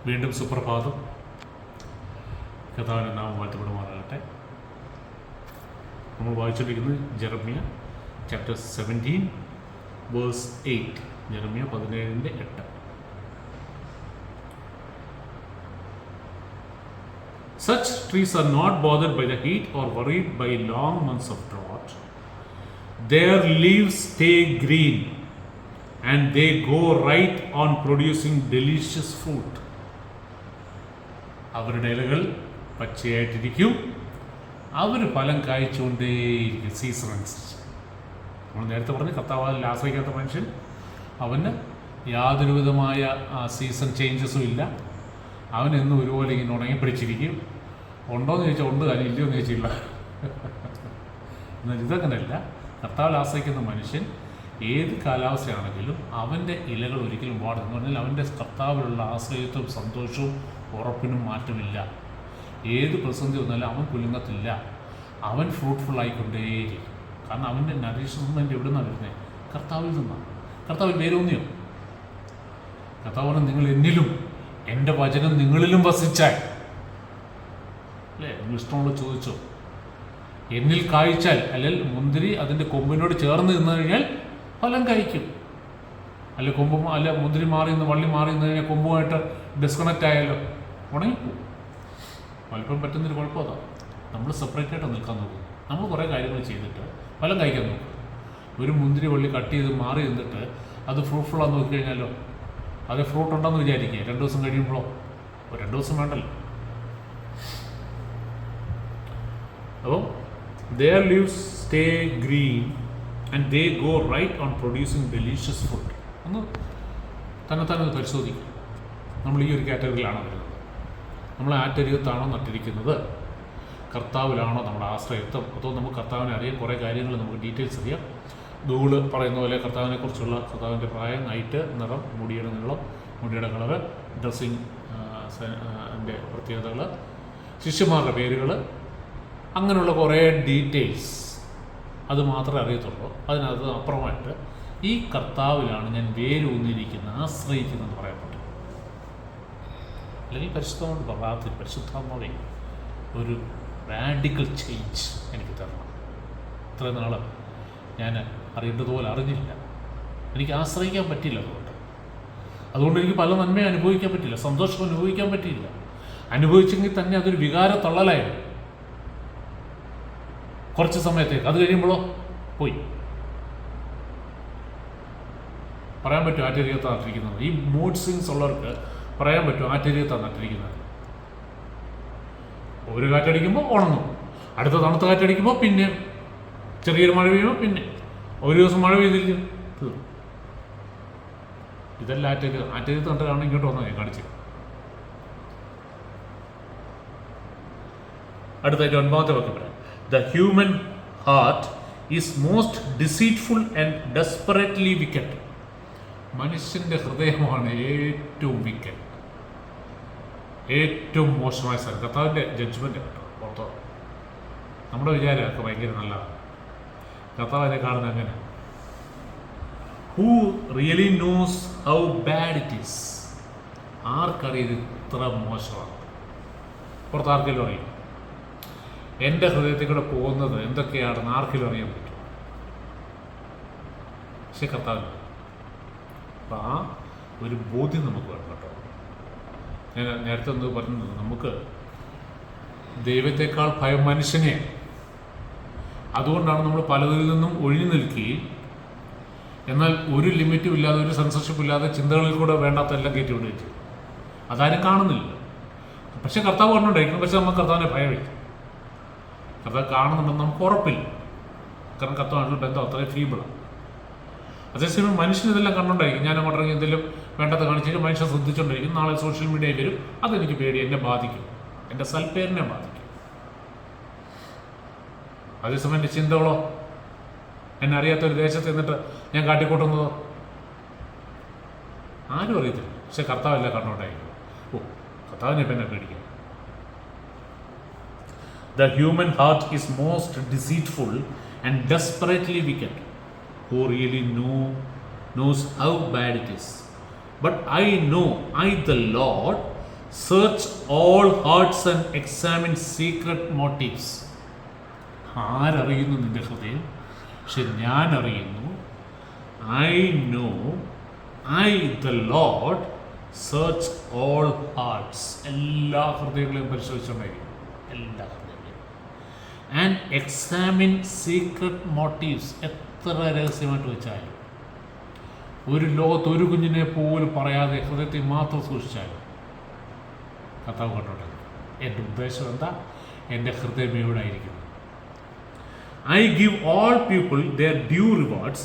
വീണ്ടും സുപ്രഭാതം. കർത്താവിൻ്റെ നാമം വാഴ്ത്തപ്പെടുമാറാകട്ടെ. നമ്മൾ വായിച്ചുകൊണ്ടിരിക്കുന്നത് Jeremiah chapter 17 verse 8. Jeremiah 17:8. Such trees are not bothered by the heat or worried by long months of drought. Their leaves stay green and they go right on producing delicious fruit. അവരുടെ ഇലകൾ പച്ചയായിട്ടിരിക്കും, അവർ ഫലം കായ്ച്ചുകൊണ്ടേയിരിക്കും season അനുസരിച്ച്. നമ്മൾ നേരത്തെ പറഞ്ഞ് കർത്താവിൽ ആശ്രയിക്കാത്ത മനുഷ്യൻ, അവന് യാതൊരു വിധമായ സീസൺ ചേഞ്ചസും ഇല്ല. അവൻ എന്നും ഒരുപോലെ ഇങ്ങനെ ഉണങ്ങി പിടിച്ചിരിക്കും. ഉണ്ടോയെന്ന് ചോദിച്ചാൽ ഉണ്ട്, കാര്യം ഇല്ലയോ എന്ന് ചോദിച്ചില്ല. എന്നാൽ ഇതങ്ങനെയല്ല. കർത്താവിൽ ആശ്രയിക്കുന്ന മനുഷ്യൻ ഏത് കാലാവസ്ഥയാണെങ്കിലും അവൻ്റെ ഇലകൾ ഒരിക്കലും വാടും. എന്ന് പറഞ്ഞാൽ അവൻ്റെ കർത്താവിലുള്ള ആശ്രയത്വവും സന്തോഷവും ഉറപ്പിനും മാറ്റമില്ല. ഏത് പ്രതിസന്ധി വന്നാലും അവൻ കുലുങ്ങത്തില്ല, അവൻ ഫ്രൂട്ട്ഫുള്ളായിക്കൊണ്ടേയിരിക്കും. കാരണം അവൻ്റെ നറീഷ്മെൻറ്റ് എവിടെ നിന്നാണ് വരുന്നത്? കർത്താവിൽ നിന്നാണ്. കർത്താവിൽ വേരൊന്നിയോ? കർത്താവ് നിങ്ങൾ എന്നിലും എൻ്റെ വചനം നിങ്ങളിലും വസിച്ചാൽ, അല്ലേ? നിങ്ങൾ ഇഷ്ടമുള്ള ചോദിച്ചോ. എന്നിൽ കായ്ച്ചാൽ, അല്ലെങ്കിൽ മുന്തിരി അതിൻ്റെ കൊമ്പിനോട് ചേർന്ന് നിന്ന് കഴിഞ്ഞാൽ ഫലം കഴിക്കും. അല്ല കൊമ്പ് അല്ല മുന്തിരി മാറി നിന്ന് വള്ളി മാറി നിന്ന് കഴിഞ്ഞാൽ കൊമ്പുമായിട്ട് ഡിസ്കണക്റ്റ് ആയാലോ ഉണങ്ങിപ്പോവും. പലപ്പോഴും പറ്റുന്നൊരു കുഴപ്പം അതാണ്. നമ്മൾ സെപ്പറേറ്റ് ആയിട്ട് നിൽക്കാൻ നോക്കും. നമ്മൾ കുറേ കാര്യങ്ങൾ ചെയ്തിട്ട് ഫലം കഴിക്കാൻ നോക്കും. ഒരു മുന്തിരി വള്ളി കട്ട് ചെയ്ത് മാറി നിന്നിട്ട് അത് ഫ്രൂട്ട്ഫുള്ളാന്ന് നോക്കിക്കഴിഞ്ഞാലോ, അത് ഫ്രൂട്ട് ഉണ്ടെന്ന് വിചാരിക്കുക. 2 ദിവസം കഴിയുമ്പോഴോ? 2 ദിവസം വേണ്ടല്ലോ. അപ്പോൾ their leaves stay green and they go right on producing delicious food. ഒന്ന് തന്നെ പരിശോധിക്കും. നമ്മൾ ഈ ഒരു കാറ്റഗറിയിലാണോ വരുന്നത്? നമ്മൾ ആറ്റരികത്താണോ നട്ടിരിക്കുന്നത്? കർത്താവിലാണോ നമ്മുടെ ആശ്രയത്വം? അതോ നമുക്ക് കർത്താവിനെ അറിയാം, കുറേ കാര്യങ്ങൾ നമുക്ക് ഡീറ്റെയിൽസ് അറിയാം. ഗൂഗിള് പറയുന്ന പോലെ കർത്താവിനെ കുറിച്ചുള്ള കർത്താവിൻ്റെ പ്രായം, ഹൈറ്റ്, നിറം, മുടിയുടെ നീളം, മുടിയുടെ കളറ്, ഡ്രസ്സിങ് അതിൻ്റെ പ്രത്യേകതകൾ, ശിഷ്യന്മാരുടെ പേരുകൾ, അങ്ങനെയുള്ള കുറേ ഡീറ്റെയിൽസ് അത് മാത്രമേ അറിയത്തുള്ളൂ. അതിനകത്ത് അപ്പുറമായിട്ട് ഈ കർത്താവിലാണ് ഞാൻ വേരൂന്നിരിക്കുന്നത്, ആശ്രയിക്കുന്നതെന്ന് പറയാൻ പറ്റും. അല്ലെങ്കിൽ പരിശുദ്ധമായിട്ട് പ്രാർത്ഥന, പരിശുദ്ധാത്മാവേ ഒരു റാഡിക്കൽ ചേഞ്ച് എനിക്ക് തരണം. ഇത്രയും നാൾ ഞാൻ അറിയേണ്ടതുപോലെ അറിഞ്ഞില്ല, എനിക്ക് ആശ്രയിക്കാൻ പറ്റില്ല. അതുകൊണ്ട് എനിക്ക് പല നന്മയും അനുഭവിക്കാൻ പറ്റില്ല, സന്തോഷം അനുഭവിക്കാൻ പറ്റിയില്ല. അനുഭവിച്ചെങ്കിൽ തന്നെ അതൊരു വികാര തള്ളലായിരുന്നു കുറച്ച് സമയത്തേക്ക്. അത് കഴിയുമ്പോഴോ പോയി. പറയാൻ പറ്റും ആറ്റരികത്താണ് നട്ടിരിക്കുന്നത്. ഈ മൂഡ് സ്വിങ്സ് ഉള്ളവർക്ക് പറയാൻ പറ്റും ആറ്റരികത്താണ് നട്ടിരിക്കുന്നത്. ഒരു കാറ്റടിക്കുമ്പോൾ ഉണങ്ങും, അടുത്ത തണുത്ത കാറ്റടിക്കുമ്പോൾ പിന്നെ ചെറിയൊരു മഴ പെയ്യുമ്പോൾ പിന്നെ ഒരു ദിവസം മഴ പെയ്തിരിക്കും. ഇതെല്ലാം ആറ്റരികത്ത് നട്ടതാണ്. ഇങ്ങോട്ട് വന്നാൽ ഞാൻ കാണിച്ചു. അടുത്തായിട്ട് 9ാമത്തെ വാക്യം പറയാം. The human heart is most deceitful and desperately wicked. മനുഷ്യൻ്റെ ഹൃദയമാണ് ഏറ്റവും വിക്കറ്റ്, ഏറ്റവും മോശമായ സ്ഥലം. കർത്താവിൻ്റെ ജഡ്ജ്മെൻ്റ് കേട്ടോ പുറത്തോ. നമ്മുടെ വിചാരമൊക്കെ ഭയങ്കര നല്ലതാണ്. കർത്താവ് അതിനെ കാണുന്നത് അങ്ങനെ. Who really knows how bad it is? ആർക്കറിയത് ഇത്ര മോശമാണ്? പുറത്ത് ആർക്കെങ്കിലും അറിയും? എൻ്റെ ഹൃദയത്തിൽ കൂടെ പോകുന്നത് എന്തൊക്കെയാണെന്ന് ആർക്കെങ്കിലും അറിയാൻ പറ്റും? പക്ഷെ കർത്താവിന്. അപ്പം ആ ഒരു ബോധ്യം നമുക്ക് വേണം കേട്ടോ. ഞാൻ നേരത്തെ ഒന്ന് പറഞ്ഞത്, നമുക്ക് ദൈവത്തെക്കാൾ ഭയം മനുഷ്യനെ. അതുകൊണ്ടാണ് നമ്മൾ പലതിൽ നിന്നും ഒഴിഞ്ഞു നിൽക്കുകയും എന്നാൽ ഒരു ലിമിറ്റും ഇല്ലാതെ, ഒരു സെൻസർഷിപ്പ് ഇല്ലാതെ ചിന്തകളിൽ കൂടെ വേണ്ടാത്തെല്ലാം കയറ്റി വിടുകയും ചെയ്യും. അതാരും കാണുന്നില്ല. പക്ഷെ കർത്താവ് പറഞ്ഞുകൊണ്ടിരിക്കണം. പക്ഷെ നമുക്ക് കർത്താവിനെ ഭയമില്ല. കർത്താവ് കാണുന്നുണ്ടെന്ന് നമുക്ക് ഉറപ്പില്ല. കാരണം കർത്താവായിട്ടുള്ള ബന്ധം അത്രയും ഫീബിളാണ്. അതേസമയം മനുഷ്യൻ ഇതെല്ലാം കണ്ടുകൊണ്ടായിരിക്കും. ഞാൻ അങ്ങോട്ട് ഇറങ്ങി എന്തെങ്കിലും വേണ്ടത് കാണിച്ചിട്ട് മനുഷ്യൻ ശ്രദ്ധിച്ചുകൊണ്ടിരിക്കും. നാളെ സോഷ്യൽ മീഡിയയിൽ വരും. അതെനിക്ക് പേടി, എന്നെ ബാധിക്കും, എൻ്റെ സൽപ്പേരിനെ ബാധിക്കും. അതേസമയം എൻ്റെ ചിന്തകളോ, എന്നെ അറിയാത്തൊരു ദേശത്ത് നിന്നിട്ട് ഞാൻ കാട്ടിക്കൂട്ടുന്നതോ ആരും അറിയത്തില്ല. പക്ഷെ കർത്താവെല്ലാം കണ്ടുകൊണ്ടായിരിക്കും. കർത്താവിനെ ഇപ്പം എന്നെ പേടിക്കും. The human heart is most deceitful and desperately wicked. Who really knows how bad it is? But I know, I the Lord, search all hearts and examine secret motives. ആരറിയുന്നു നിന്റെ ഹൃദയം? പക്ഷെ ഞാൻ അറിയുന്നു. I know, I the Lord search all hearts. എല്ലാ ഹൃദയങ്ങളെയും പരിശോധിച്ചുകൊണ്ടായിരിക്കും, എല്ലാ ഹൃദയങ്ങളെയും. And examine secret motives. എത്ര രഹസ്യമായിട്ട് വെച്ചാലും, ഒരു ലോകത്ത് ഒരു കുഞ്ഞിനെ പോലും പറയാതെ ഹൃദയത്തിൽ മാത്രം സൂക്ഷിച്ചാലും കർത്താവ് കണ്ടോട്ടെ. എൻ്റെ ഉദ്ദേശം എന്താ? എൻ്റെ ഹൃദയം എവിടെ ആയിരിക്കുന്നു? I give all people their due rewards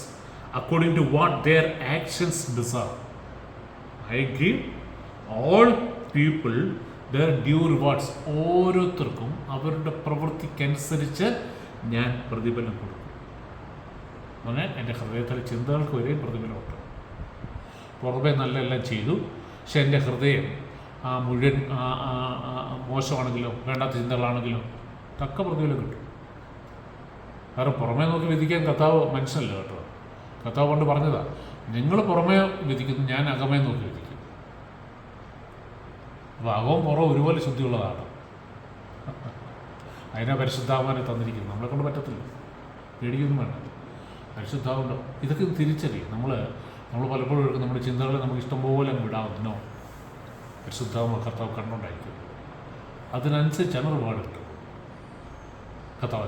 according to what their actions deserve. I give all people their due rewards. ഓരോരുത്തർക്കും അവരുടെ പ്രവൃത്തിക്കനുസരിച്ച് ഞാൻ പ്രതിഫലം കൊടുക്കും. അങ്ങനെ എൻ്റെ ഹൃദയത്തിലെ ചിന്തകൾക്ക് വരെയും പ്രതിഫലമുണ്ട്. പുറമെ നല്ല എല്ലാം ചെയ്തു, പക്ഷെ എൻ്റെ ഹൃദയം മുഴുവൻ മോശമാണെങ്കിലോ വേണ്ടാത്ത ചിന്തകളാണെങ്കിലോ തക്ക പ്രതിഫലം കിട്ടും. കാരണം പുറമേ നോക്കി വിധിക്കാൻ കർത്താവ് മനുഷ്യനല്ല കേട്ടോ. കർത്താവ് കൊണ്ട് പറഞ്ഞതാ, നിങ്ങൾ പുറമേ വിധിക്കുന്നു, ഞാൻ അകമേ നോക്കി വിധിക്കും. അപ്പോൾ അകവും പുറവും ഒരുപോലെ ശുദ്ധിയുള്ളതാണ്. അതിനെ പരിശുദ്ധാത്മാവിനെ തന്നിരിക്കുന്നു. നമ്മളെ കൊണ്ട് പറ്റത്തില്ല, പേടിക്കൊന്നും വേണ്ട. പരിശുദ്ധാവുണ്ടോ ഇതൊക്കെ തിരിച്ചറിയും. നമ്മൾ പലപ്പോഴും എടുക്കും നമ്മുടെ ചിന്തകളെ നമുക്ക് ഇഷ്ടംപോലെ വിടാവുന്നോ. പരിശുദ്ധാത്മ കർത്താവ് കണ്ടുകൊണ്ടായിരിക്കും. അതിനനുസരിച്ചാണ് ഒരുപാട് കിട്ടും. കർത്താവ്